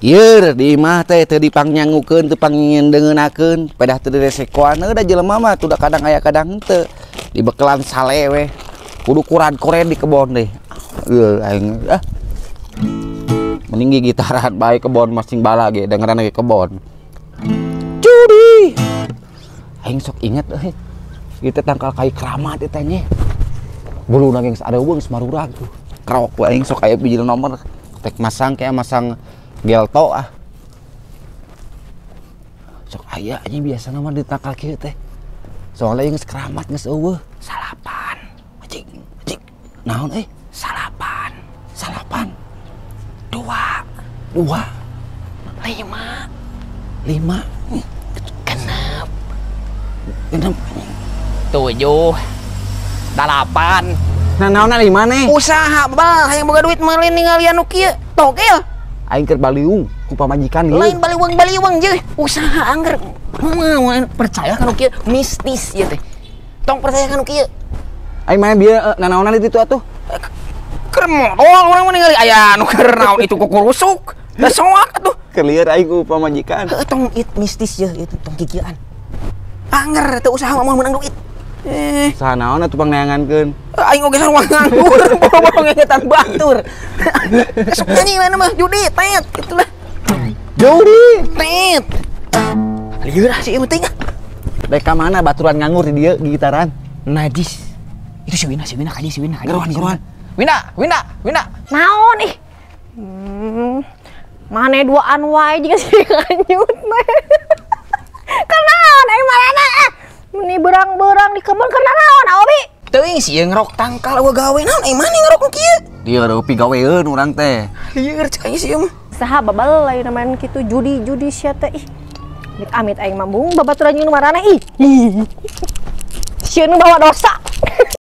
Ieu di imah teh teu dipangnyangukeun teu pangnyendengeunnakeun pedah teu diresekoan da jelema mah tuh kadang aya kadang henteu dibekelan sale we kudu kuran-kuren di kebon deh aing mending gitaran bae kebon masing bala ge dengeran ge kebon judi aing sok inget kita tangkal kai keramat eta nya buluna geus areweung samarurag tuh kerok we aing sok aya bijil nomor tek masang kayak masang gelto sok aya aja biasa nama ditangkal kieu teh soalnya yang keramat geus eueuh salapan cik naon salapan dua lima genep 7 8 nah naon di mana usaha bal hayang boga duit meulin ningali anu kieu togel aing keur baliung ku pamajikan ieu lain baliwang jeung usaha angger percaya kanu kieu mistis ieu teh tong percaya kanu kieu aing mah bieu nanaonan itu atuh keur modal urang mah ningali aya anu keur naon itu kukurusuk da soak atuh keur aing ku pamajikan tong mistis ieu itu tong kikieuan angger teu usaha mah menang duit saha naon atuh pangneangankeun aing oge sarua nganggur boro ngegetan batur sok nyanyi mana mah judi tet gitulah judi tet lieur sih ieu teh dek ka mana baturan nganggur di dieu gitaran najis itu si Wina kaji si Wina gerohan Wina naon ih mane duaan wae juga sih kanyut mah kenaon aing marana meni berang-berang di kebun keur naon Obi teuing sieun ngerok tangkal eueuh gawe naon aing mane ngerok kieu dieu reupi gaweun urang teh lieur cai sieun mah saha babal lain main kitu judi sia teh ih amit aing mambung babaturan jeung marana ih sieun bawa dosa